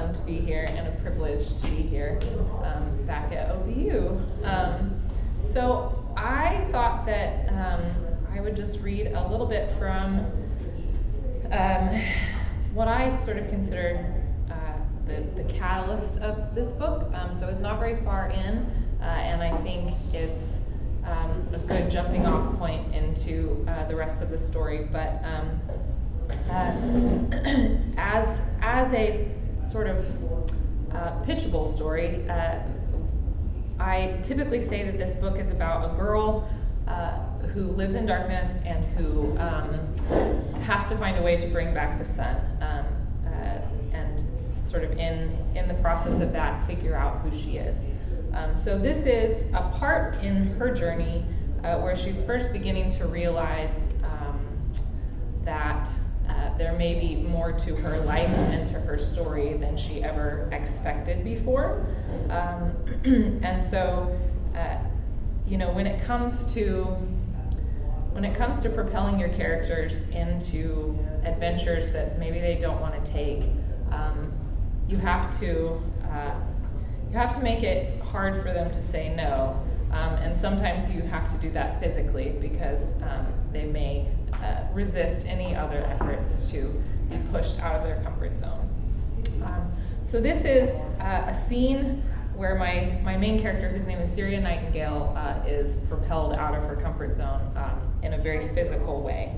fun to be here and a privilege to be here back at OBU. So I thought that I would just read a little bit from what I sort of consider the catalyst of this book. So it's not very far in, and I think it's a good jumping off point into the rest of the story. But as a sort of pitchable story, I typically say that this book is about a girl who lives in darkness and who has to find a way to bring back the sun, and sort of in the process of that figure out who she is. So this is a part in her journey where she's first beginning to realize that there may be more to her life and to her story than she ever expected before. And so, when it comes to propelling your characters into adventures that maybe they don't want to take, you have to make it hard for them to say no, and sometimes you have to do that physically because they may resist any other efforts to be pushed out of their comfort zone. So this is a scene where my main character, whose name is Syria Nightingale, is propelled out of her comfort zone in a very physical way.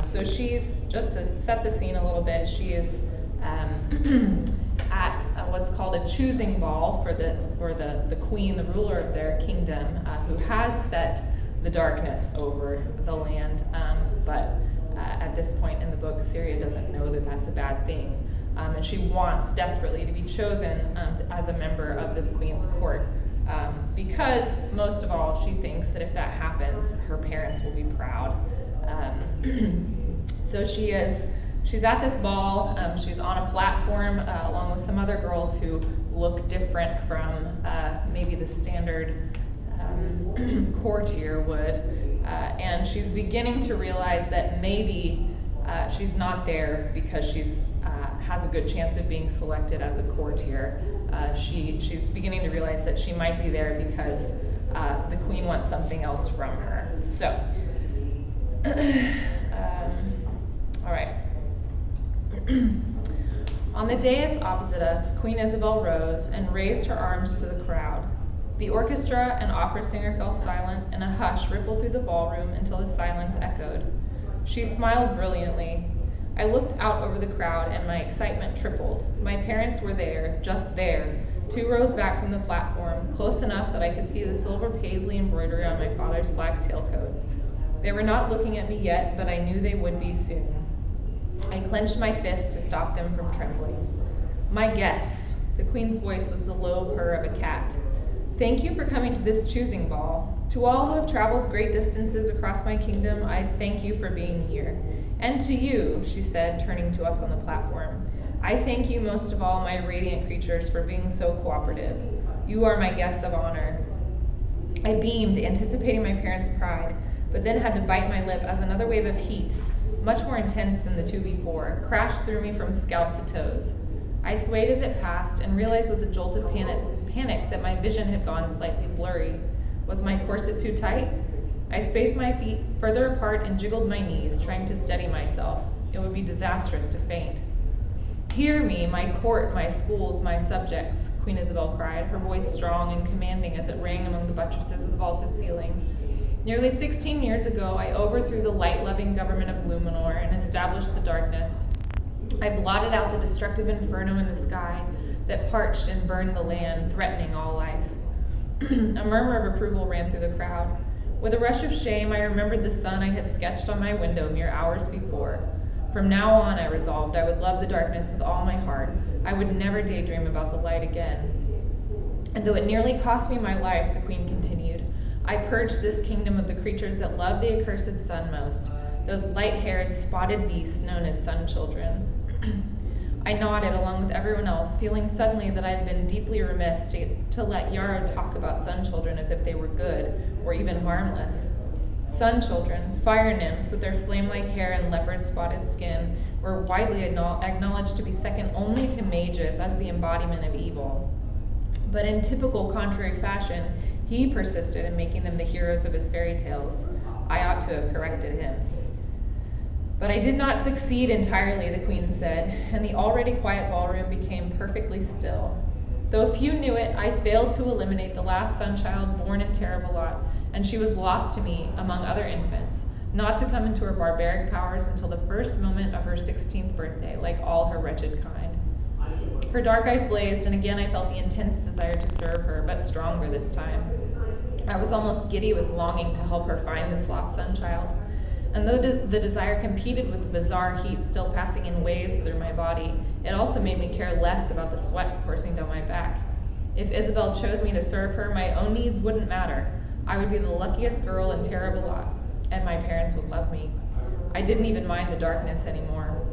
So she's, just to set the scene a little bit, she is at what's called a choosing ball for the queen, the ruler of their kingdom, who has set the darkness over the land, but at this point in the book, Syria doesn't know that that's a bad thing, and she wants desperately to be chosen as a member of this queen's court, because most of all, she thinks that if that happens, her parents will be proud. So she's at this ball. She's on a platform along with some other girls who look different from maybe the standard courtier would, and she's beginning to realize that maybe she's not there because she's has a good chance of being selected as a courtier. She's beginning to realize that she might be there because the queen wants something else from her. So, all right. On the dais opposite us, Queen Isabel rose and raised her arms to the crowd. The orchestra and opera singer fell silent, and a hush rippled through the ballroom until the silence echoed. She smiled brilliantly. I looked out over the crowd, and my excitement tripled. My parents were there, just there, 2 rows back from the platform, close enough that I could see the silver paisley embroidery on my father's black tailcoat. They were not looking at me yet, but I knew they would be soon. I clenched my fist to stop them from trembling. My guests, the queen's voice was the low purr of a cat. Thank you for coming to this choosing ball. To all who have traveled great distances across my kingdom, I thank you for being here. And to you, she said, turning to us on the platform, I thank you most of all, my radiant creatures, for being so cooperative. You are my guests of honor. I beamed, anticipating my parents' pride, but then had to bite my lip as another wave of heat, much more intense than the 2 before, crashed through me from scalp to toes. I swayed as it passed and realized with a jolt of panic that my vision had gone slightly blurry. Was my corset too tight? I spaced my feet further apart and jiggled my knees, trying to steady myself. It would be disastrous to faint. Hear me, my court, my schools, my subjects, Queen Isabel cried, her voice strong and commanding as it rang among the buttresses of the vaulted ceiling. Nearly 16 years ago, I overthrew the light-loving government of Luminor and established the darkness. I blotted out the destructive inferno in the sky that parched and burned the land, threatening all life. A murmur of approval ran through the crowd. With a rush of shame, I remembered the sun I had sketched on my window mere hours before. From now on, I resolved, I would love the darkness with all my heart. I would never daydream about the light again. And though it nearly cost me my life, the queen continued, I purged this kingdom of the creatures that love the accursed sun most, those light-haired, spotted beasts known as sun children. I nodded along with everyone else, feeling suddenly that I had been deeply remiss to let Yarrow talk about sun children as if they were good or even harmless. Sun children, fire nymphs with their flame-like hair and leopard-spotted skin, were widely acknowledged to be second only to mages as the embodiment of evil. But in typical contrary fashion, he persisted in making them the heroes of his fairy tales. I ought to have corrected him. But I did not succeed entirely, the queen said, and the already quiet ballroom became perfectly still. Though few knew it, I failed to eliminate the last sunchild born in Terre-Velotte, and she was lost to me among other infants, not to come into her barbaric powers until the first moment of her 16th birthday, like all her wretched kind. Her dark eyes blazed, and again I felt the intense desire to serve her, but stronger this time. I was almost giddy with longing to help her find this lost sunchild. And though the desire competed with the bizarre heat still passing in waves through my body, it also made me care less about the sweat coursing down my back. If Isabel chose me to serve her, my own needs wouldn't matter. I would be the luckiest girl in Terre-Velotte, and my parents would love me. I didn't even mind the darkness anymore.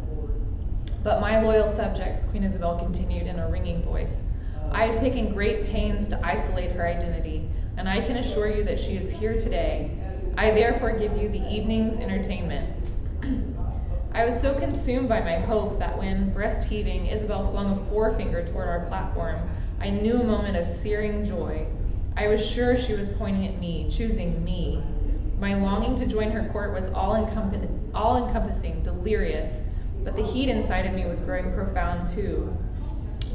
But my loyal subjects, Queen Isabel continued in a ringing voice, I have taken great pains to isolate her identity, and I can assure you that she is here today. I therefore give you the evening's entertainment. I was so consumed by my hope that when, breast heaving, Isabel flung a forefinger toward our platform, I knew a moment of searing joy. I was sure she was pointing at me, choosing me. My longing to join her court was all-encompassing, delirious, but the heat inside of me was growing profound too.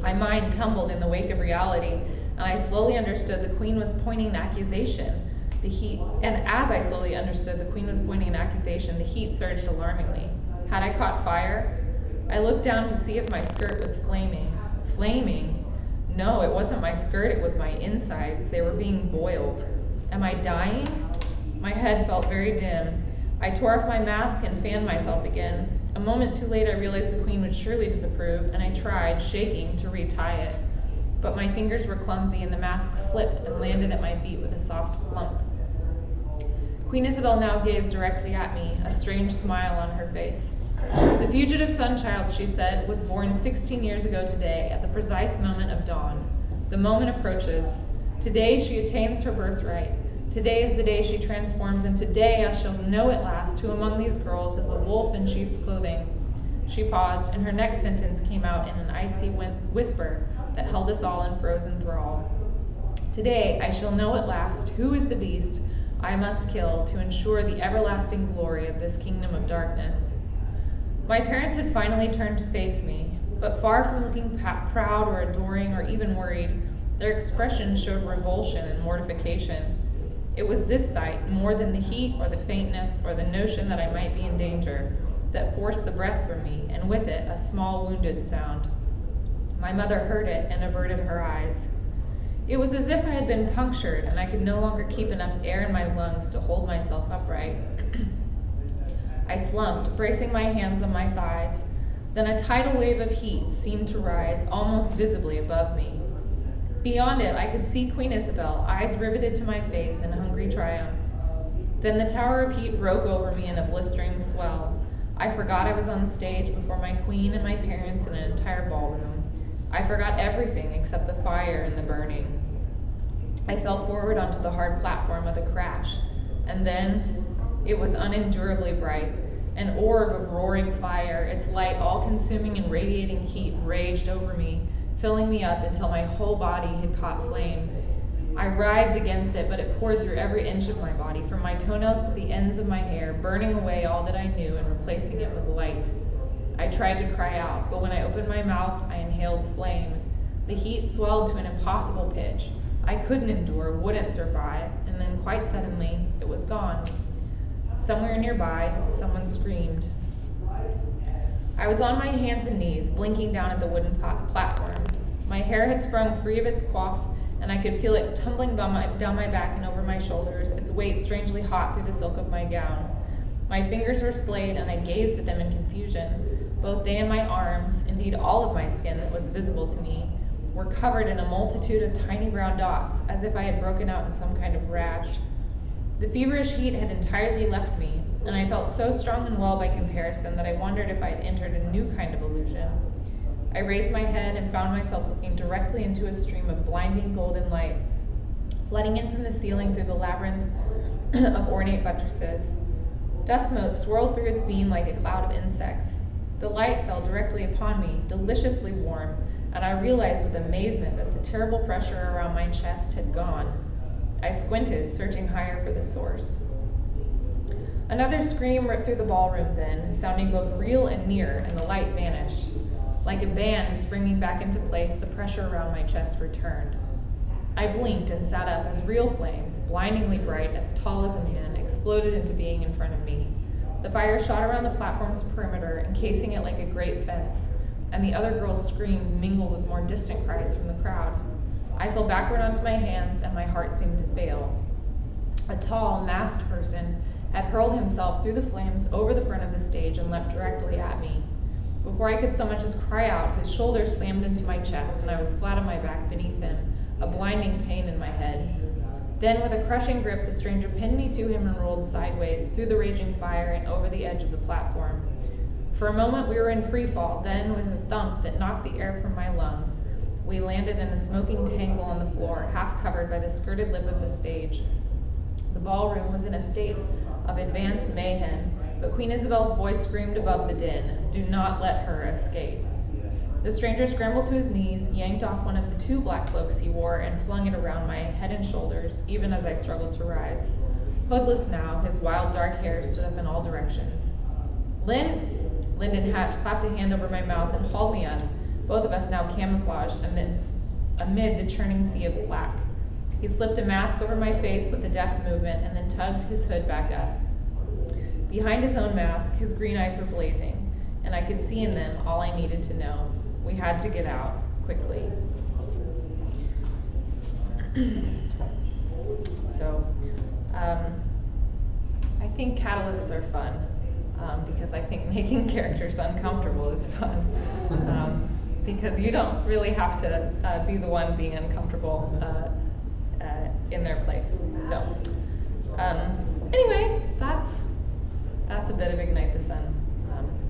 My mind tumbled in the wake of reality, and I slowly understood the queen was pointing an accusation. As I slowly understood the queen was pointing an accusation, the heat surged alarmingly. Had I caught fire? I looked down to see if my skirt was flaming. Flaming? No, it wasn't my skirt, it was my insides. They were being boiled. Am I dying? My head felt very dim. I tore off my mask and fanned myself again. A moment too late, I realized the queen would surely disapprove, and I tried, shaking, to retie it. But my fingers were clumsy, and the mask slipped and landed at my feet with a soft flump. Queen Isabel now gazed directly at me, a strange smile on her face. The fugitive sunchild, she said, was born 16 years ago today, at the precise moment of dawn. The moment approaches. Today she attains her birthright. Today is the day she transforms, and today I shall know at last who among these girls is a wolf in sheep's clothing. She paused, and her next sentence came out in an icy whisper that held us all in frozen thrall. Today I shall know at last who is the beast I must kill to ensure the everlasting glory of this kingdom of darkness. My parents had finally turned to face me, but far from looking proud or adoring or even worried, their expressions showed revulsion and mortification. It was this sight, more than the heat or the faintness or the notion that I might be in danger, that forced the breath from me, and with it a small wounded sound. My mother heard it and averted her eyes. It was as if I had been punctured and I could no longer keep enough air in my lungs to hold myself upright. I slumped, bracing my hands on my thighs. Then a tidal wave of heat seemed to rise almost visibly above me. Beyond it, I could see Queen Isabel, eyes riveted to my face in hungry triumph. Then the tower of heat broke over me in a blistering swell. I forgot I was on the stage before my queen and my parents in an entire ballroom. I forgot everything except the fire and the burning. I fell forward onto the hard platform with a crash, and then it was unendurably bright. An orb of roaring fire, its light all-consuming and radiating heat, raged over me, filling me up until my whole body had caught flame. I writhed against it, but it poured through every inch of my body, from my toenails to the ends of my hair, burning away all that I knew and replacing it with light. I tried to cry out, but when I opened my mouth, I inhaled flame. The heat swelled to an impossible pitch. I couldn't endure, wouldn't survive, and then quite suddenly, it was gone. Somewhere nearby, someone screamed. I was on my hands and knees, blinking down at the wooden platform. My hair had sprung free of its coif, and I could feel it tumbling down my back and over my shoulders, its weight strangely hot through the silk of my gown. My fingers were splayed, and I gazed at them in confusion. Both they and my arms, indeed all of my skin that was visible to me, were covered in a multitude of tiny brown dots, as if I had broken out in some kind of rash. The feverish heat had entirely left me, and I felt so strong and well by comparison that I wondered if I had entered a new kind of illusion. I raised my head and found myself looking directly into a stream of blinding golden light, flooding in from the ceiling through the labyrinth of ornate buttresses. Dust motes swirled through its beam like a cloud of insects. The light fell directly upon me, deliciously warm, and I realized with amazement that the terrible pressure around my chest had gone. I squinted, searching higher for the source. Another scream ripped through the ballroom then, sounding both real and near, and the light vanished. Like a band springing back into place, the pressure around my chest returned. I blinked and sat up as real flames, blindingly bright, as tall as a man, exploded into being in front of me. The fire shot around the platform's perimeter, encasing it like a great fence, and the other girls' screams mingled with more distant cries from the crowd. I fell backward onto my hands, and my heart seemed to fail. A tall, masked person had hurled himself through the flames over the front of the stage and leapt directly at me. Before I could so much as cry out, his shoulder slammed into my chest, and I was flat on my back beneath him, a blinding pain in my head. Then, with a crushing grip, the stranger pinned me to him and rolled sideways, through the raging fire and over the edge of the platform. For a moment we were in free fall, then, with a thump that knocked the air from my lungs, we landed in a smoking tangle on the floor, half covered by the skirted lip of the stage. The ballroom was in a state of advanced mayhem, but Queen Isabel's voice screamed above the din, "Do not let her escape." The stranger scrambled to his knees, yanked off one of the 2 black cloaks he wore, and flung it around my head and shoulders, even as I struggled to rise. Hoodless now, his wild dark hair stood up in all directions. "Lynn!" Lyndon Hatch clapped a hand over my mouth and hauled me up, both of us now camouflaged amid the churning sea of black. He slipped a mask over my face with a deft movement and then tugged his hood back up. Behind his own mask, his green eyes were blazing, and I could see in them all I needed to know. We had to get out, quickly. So, I think catalysts are fun, because I think making characters uncomfortable is fun. Because you don't really have to be the one being uncomfortable in their place. So, anyway, that's a bit of Ignite the Sun.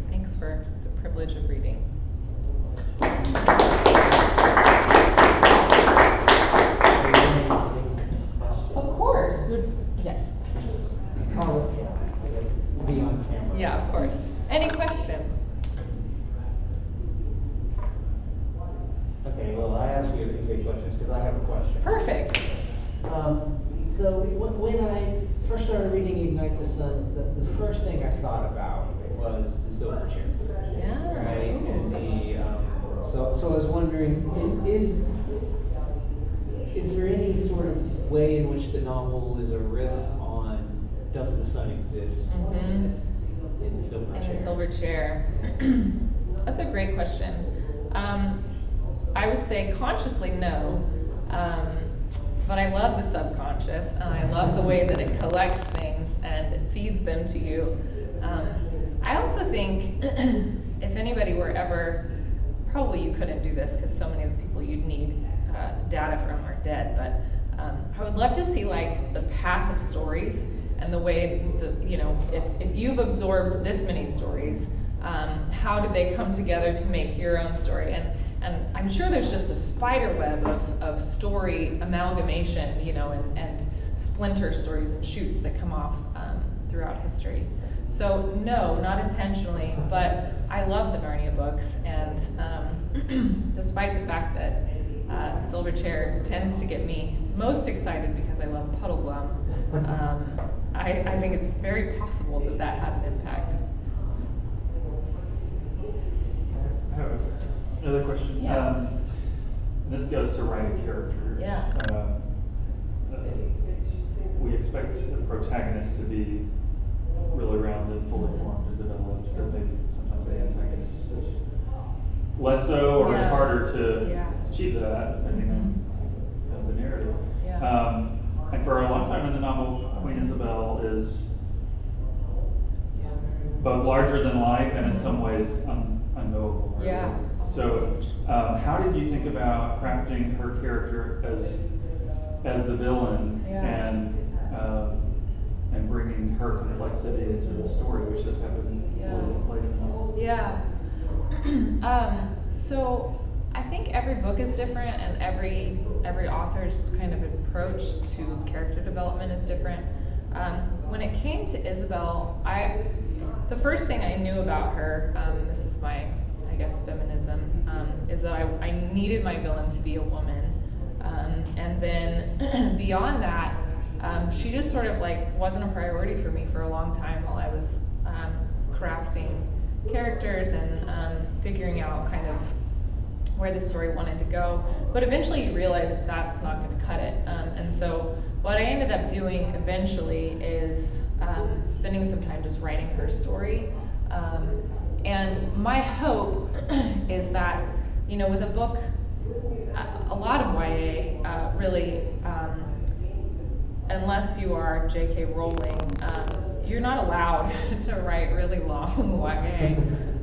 Thanks for the privilege of reading. Of course. Yes. Be on camera. Yeah, of course. Any questions? Okay, well, I asked you if you take questions because I have a question. Perfect. So when I first started reading Ignite the Sun, the first thing I thought about was the silver chair. Yeah. Right? Ooh. And so I was wondering, is there any sort of way in which the novel is a riff on Does the Sun Exist in the silver chair? In the silver chair. That's a great question. I would say consciously no, but I love the subconscious, and I love the way that it collects things and it feeds them to you. I also think if anybody were ever, probably you couldn't do this because so many of the people you'd need data from are dead, but I would love to see like the path of stories and the way if you've absorbed this many stories, how did they come together to make your own story? And I'm sure there's just a spider web of story amalgamation, and splinter stories and shoots that come off throughout history. So no, not intentionally, but I love the Narnia books, and despite the fact that Silverchair tends to get me most excited because I love Puddleglum, I think it's very possible that had an impact. I have another question. Yeah. This goes to writing characters. Yeah. We expect the protagonist to be really rounded, fully formed, and developed, but maybe sometimes the antagonist is less so, or it's harder to achieve that, depending on the narrative. Yeah. And for a long time in the novel, Queen Isabel is both larger than life and in some ways unknowable. Right? Yeah. So, how did you think about crafting her character as the villain and bringing her complexity into the story, which has happened late in the novel? Yeah. So I think every book is different, and every author's kind of approach to character development is different. When it came to Isabel, the first thing I knew about her, this is my, I guess, feminism, is that I needed my villain to be a woman. And then beyond that, she just sort of like wasn't a priority for me for a long time while I was crafting characters and figuring out kind of where the story wanted to go. But eventually you realize that that's not going to cut it. And so what I ended up doing eventually is spending some time just writing her story. And my hope is that, you know, with a book, a lot of YA really, unless you are J.K. Rowling, you're not allowed to write really long YA.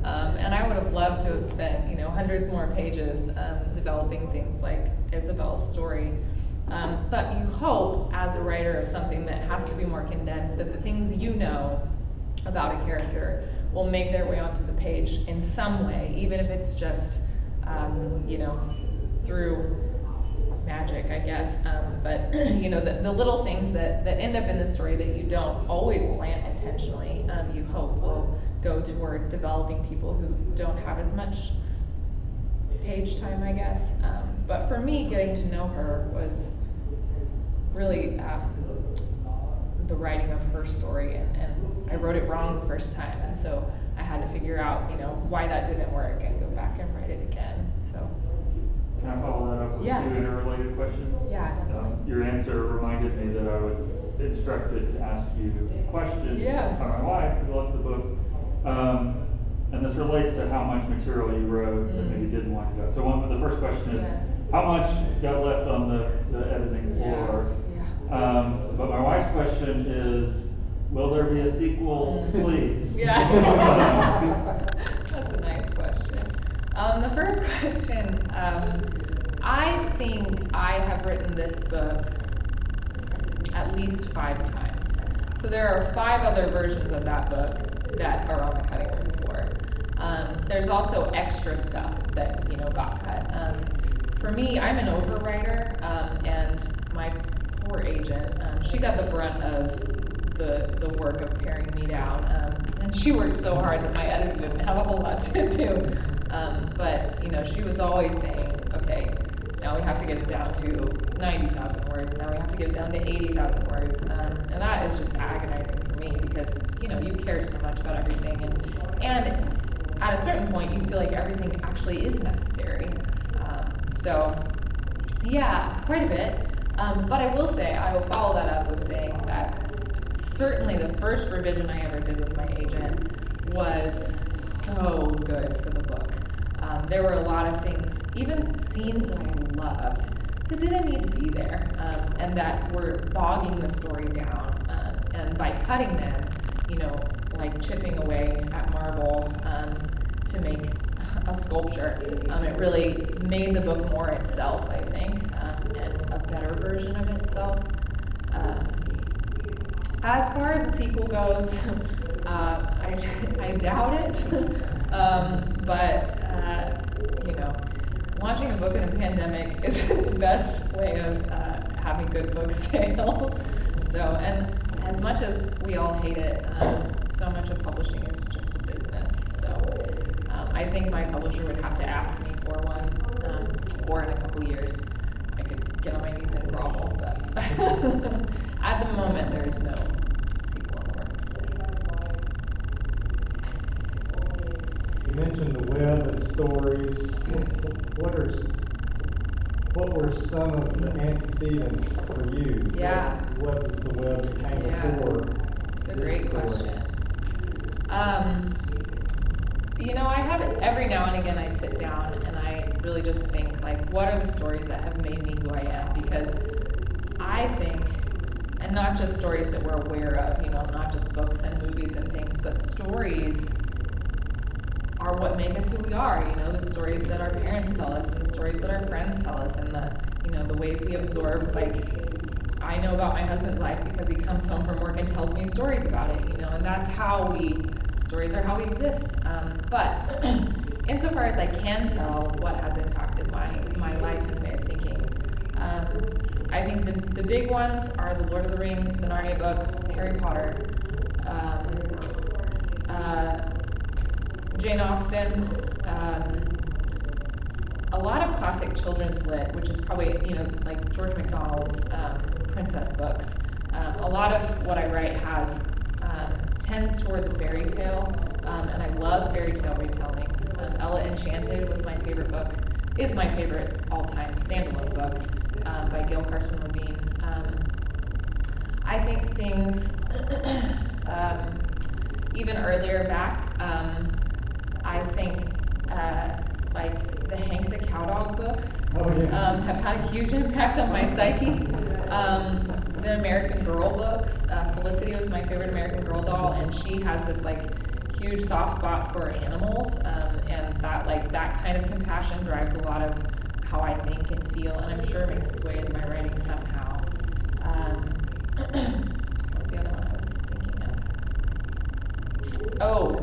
And I would have loved to have spent, you know, hundreds more pages developing things like Isabel's story. But you hope, as a writer of something that has to be more condensed, that the things you know about a character will make their way onto the page in some way, even if it's just, you know, through magic, I guess. But you know, the little things that end up in the story that you don't always plant intentionally, you hope will go toward developing people who don't have as much page time, I guess. But for me, getting to know her was really the writing of her story, and I wrote it wrong the first time, and so I had to figure out, you know, why that didn't work and go back and write it again. So. Can I follow that up with two interrelated questions? Yeah, definitely. Your answer reminded me that I was instructed to ask you a question by my wife, who loves the book. And this relates to how much material you wrote that maybe didn't want to go. So the first question is, how much got left on the editing floor? But my wife's question is, will there be a sequel, please? That's a nice question. The first question, I think I have written this book at least 5 times. So there are 5 other versions of that book that are on the cutting room floor. There's also extra stuff that, you know, got cut. For me, I'm an overwriter, and my poor agent, she got the brunt of the work of paring me down, and she worked so hard that my editor didn't have a whole lot to do. But you know, she was always saying, okay, now we have to get it down to 90,000 words. Now we have to get it down to 80,000 words, and that is just agonizing for me because, you know, you care so much about everything, and at a certain point, you feel like everything actually is necessary. So, yeah, quite a bit. But I will say, I will follow that up with saying that certainly the first revision I ever did with my agent was so good for the book. There were a lot of things, even scenes that I loved, that didn't need to be there, and that were bogging the story down. And by cutting them, you know, like chipping away at marble to make a sculpture, it really made the book more itself, I think, and a better version of itself. As far as the sequel goes, I doubt it, but you know, launching a book in a pandemic is the best way of having good book sales. So, and as much as we all hate it, so much of publishing is just a business. So I think my publisher would have to ask me for one, or in a couple years I could get on my knees and grovel, but at the moment there is no sequel in the works. You mentioned the web and stories. What were some of the antecedents for you? Yeah. What was the web that came before? It's a great question. You know, I have every now and again I sit down and I really just think, like, what are the stories that have made me who I am? Because I think, and not just stories that we're aware of, you know, not just books and movies and things, but stories are what make us who we are. You know, the stories that our parents tell us, and the stories that our friends tell us, and the, you know, the ways we absorb. Like, I know about my husband's life because he comes home from work and tells me stories about it, you know, and that's how stories are how we exist. But insofar as I can tell what has impacted my life and way of thinking, I think the big ones are the Lord of the Rings, the Narnia books, Harry Potter, Jane Austen, a lot of classic children's lit, which is probably, like George MacDonald's princess books. A lot of what I write tends toward the fairy tale, and I love fairy tale retellings. Ella Enchanted was my favorite book, is my favorite all-time standalone book by Gail Carson Levine. I think things even earlier back, I think like the Hank the Cowdog books have had a huge impact on my psyche. The American Girl books, Felicity was my favorite American Girl doll, and she has this like huge soft spot for animals, and that kind of compassion drives a lot of how I think and feel, and I'm sure makes its way into my writing somehow. What was the other one I was thinking of? Oh,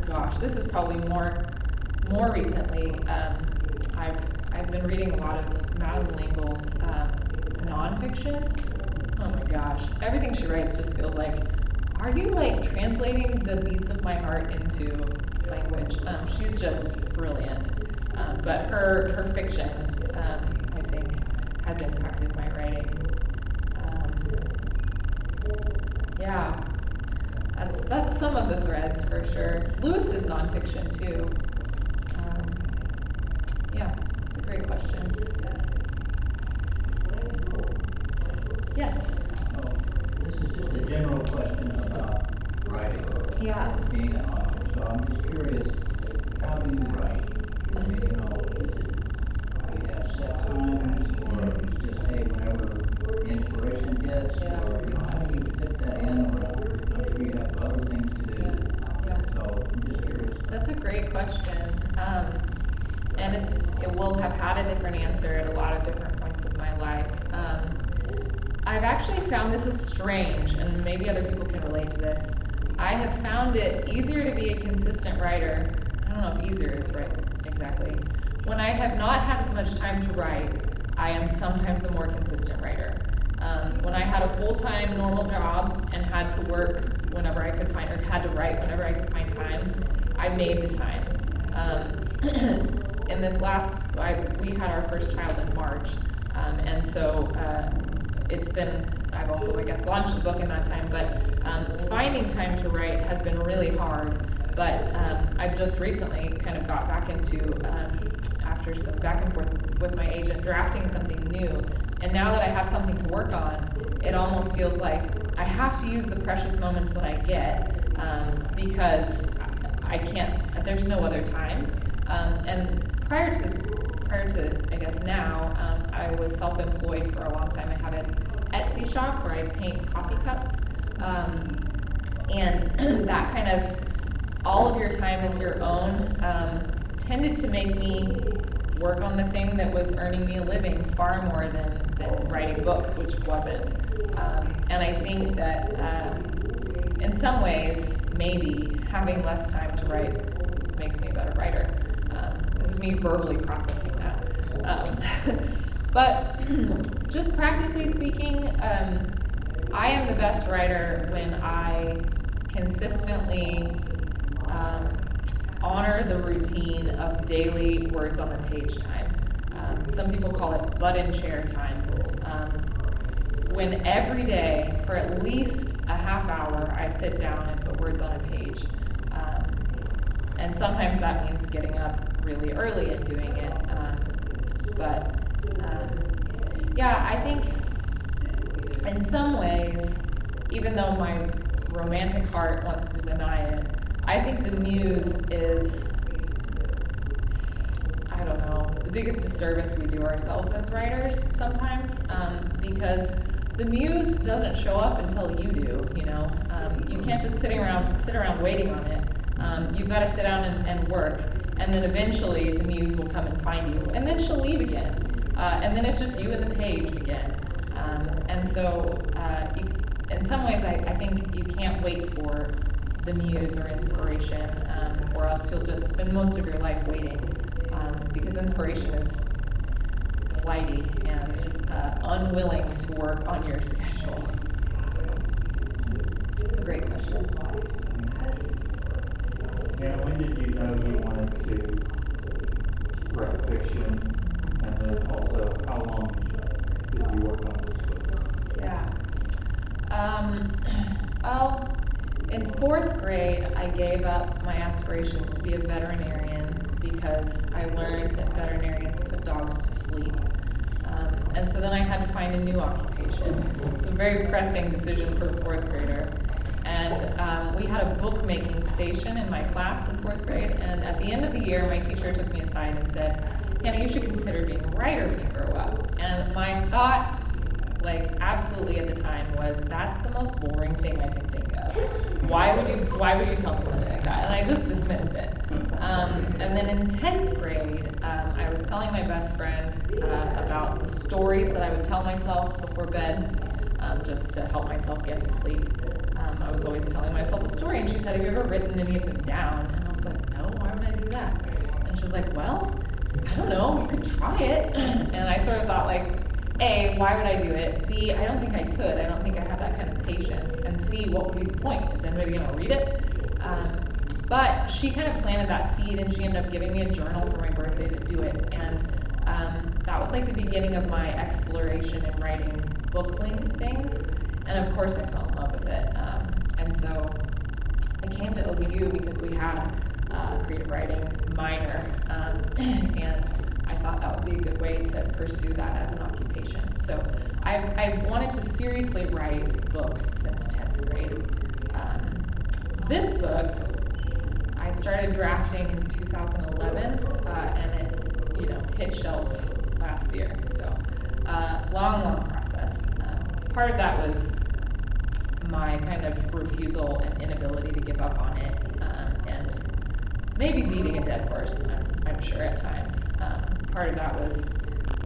gosh, this is probably more recently. I've been reading a lot of Madeleine L'Engle's nonfiction. Oh my gosh, everything she writes just feels like, are you like translating the beats of my heart into language? She's just brilliant. But her fiction, I think, has impacted my writing. Yeah, that's some of the threads for sure. Lewis's nonfiction too. Yeah, it's a great question. Yes. This is just a general question about writing. Yeah. Being an author. So I'm just curious, how do you write? I mean, do you have set times, or it's just, hey, whenever inspiration hits, Yeah. or, how do you fit that in, or I'm sure you have other things to do. Yeah. So I'm just curious. That's a great question. And it will have had a different answer at a lot of different points of my life. I've actually found this is strange, and maybe other people can relate to this. I have found it easier to be a consistent writer. I don't know if easier is right exactly. When I have not had as much time to write, I am sometimes a more consistent writer. When I had a full-time normal job and had to work whenever I could find, or had to write whenever I could find time, I made the time. In this we had our first child in March, and so I've also, I guess, launched the book in that time, but finding time to write has been really hard. But I've just recently kind of got back into, after some back and forth with my agent, drafting something new. And now that I have something to work on, it almost feels like I have to use the precious moments that I get, because I can't, there's no other time. And prior to I guess now, I was self-employed for a long time. I have an Etsy shop where I paint coffee cups, and that kind of all of your time is your own tended to make me work on the thing that was earning me a living far more than writing books, which wasn't. And I think that in some ways, maybe having less time to write makes me a better writer. This is me verbally processing that. But just practically speaking, I am the best writer when I consistently honor the routine of daily words on the page time. Some people call it butt-in-chair time. When every day, for at least a half hour, I sit down and put words on a page. And sometimes that means getting up really early and doing it. Yeah, I think in some ways, even though my romantic heart wants to deny it, I think the muse is, I don't know, the biggest disservice we do ourselves as writers sometimes, because the muse doesn't show up until you do, you know. You can't just sit around waiting on it. You've got to sit down and work, and then eventually the muse will come and find you, and then she'll leave again. And then it's just you and the page again. And so, in some ways, I think you can't wait for the muse or inspiration, or else you'll just spend most of your life waiting, because inspiration is flighty and unwilling to work on your schedule. So, it's a great question. Hannah, when did you know you wanted to write fiction? And then also, how long did you work on this book? Yeah. Well, in 4th grade, I gave up my aspirations to be a veterinarian because I learned that veterinarians put dogs to sleep. And so then I had to find a new occupation. It's a very pressing decision for a 4th grader. And we had a bookmaking station in my class in 4th grade. And at the end of the year, my teacher took me aside and said, Hannah, you should consider being a writer when you grow up. And my thought, like absolutely at the time, was that's the most boring thing I can think of. Why would you tell me something like that? And I just dismissed it. And then in 10th grade, I was telling my best friend about the stories that I would tell myself before bed, just to help myself get to sleep. I was always telling myself a story, and she said, have you ever written any of them down? And I was like, no, why would I do that? And she was like, well, I don't know, you could try it. And I sort of thought, like, A, why would I do it? B, I don't think I could. I don't think I have that kind of patience. And C, what would be the point? Is anybody going to read it? But she kind of planted that seed, and she ended up giving me a journal for my birthday to do it. And that was like the beginning of my exploration in writing book-length things. And of course, I fell in love with it. And so I came to OBU because we had a creative writing minor, and I thought that would be a good way to pursue that as an occupation. So I've wanted to seriously write books since 10th grade. This book, I started drafting in 2011, and it, hit shelves last year. So long process. Part of that was my kind of refusal and inability to give up on it, and maybe beating a dead horse, I'm sure at times. Part of that was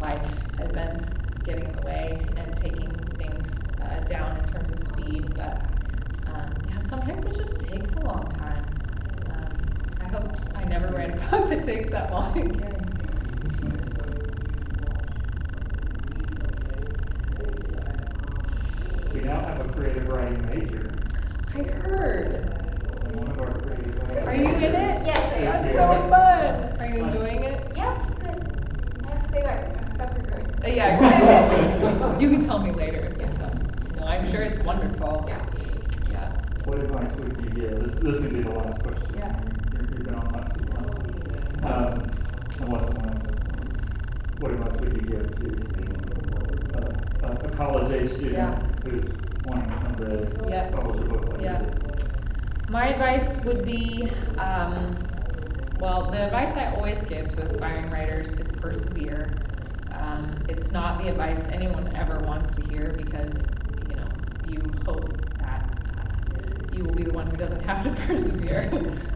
life events getting in the way and taking things down in terms of speed, but yeah, sometimes it just takes a long time. I hope I never write a book that takes that long again. We now have a creative writing major. I heard. And one of our creative writers. Are you in it? Yes, I am. That's so fun. Are you enjoying it? Yeah, good. I have to say that because my professor's doing it. Yeah, you can tell me later. Yes, no, I'm sure it's wonderful. Yeah. What advice would you give? This would be the last question. Yeah. You've been on lots of fun. Unless someone else has one. What advice would you give to a college-age student who's wanting someday to publish a book like this? My advice would be, well, the advice I always give to aspiring writers is persevere. It's not the advice anyone ever wants to hear because, you hope that you will be the one who doesn't have to persevere.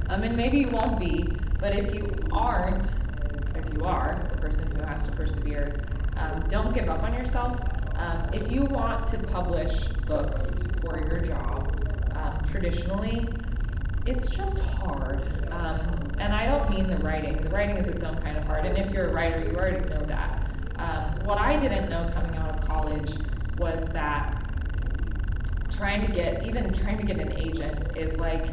And maybe you won't be, but if you aren't, if you are the person who has to persevere, don't give up on yourself. If you want to publish books for your job, traditionally, it's just hard. And I don't mean the writing. The writing is its own kind of hard, and if you're a writer, you already know that. What I didn't know coming out of college was that trying to get an agent is like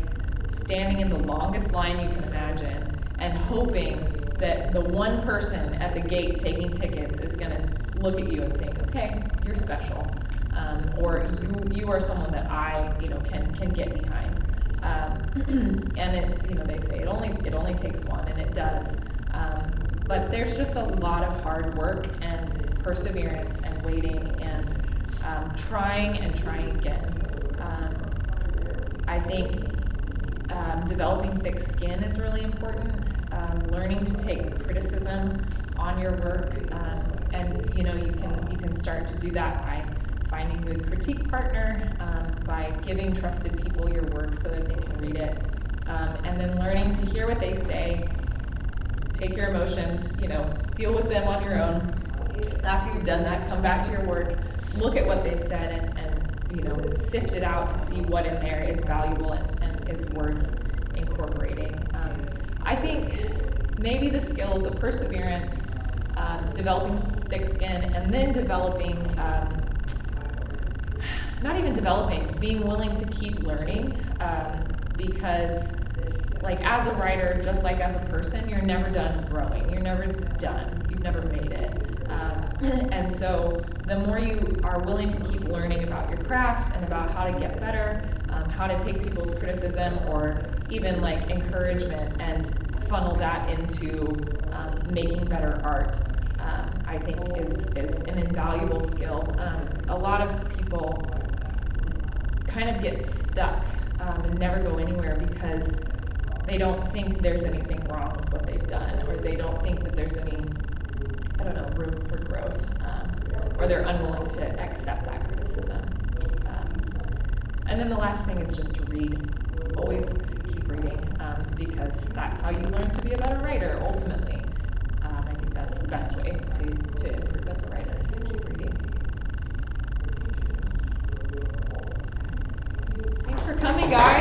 standing in the longest line you can imagine and hoping that the one person at the gate taking tickets is going to look at you and think, okay, you're special, or you are someone that I can get behind. And it, they say it only takes one, and it does. But there's just a lot of hard work and perseverance and waiting and trying again. I think developing thick skin is really important. Learning to take criticism on your work, and you can start to do that by finding a good critique partner, by giving trusted people your work so that they can read it, and then learning to hear what they say, take your emotions, deal with them on your own. After you've done that, come back to your work, look at what they've said, and sift it out to see what in there is valuable and is worth incorporating. I think maybe the skills of perseverance, developing thick skin, and then being willing to keep learning, because like as a writer, just like as a person, you're never done growing. You're never done. You've never made it. And so the more you are willing to keep learning about your craft and about how to get better, how to take people's criticism or even like encouragement and funnel that into making better art, I think is an invaluable skill. A lot of people kind of get stuck and never go anywhere because they don't think there's anything wrong with what they've done, or they don't think that there's any, I don't know, room for growth, or they're unwilling to accept that criticism. And then the last thing is just to read. Always keep reading, because that's how you learn to be a better writer, ultimately. I think that's the best way to improve as a writer, is to keep reading. Thanks for coming, guys.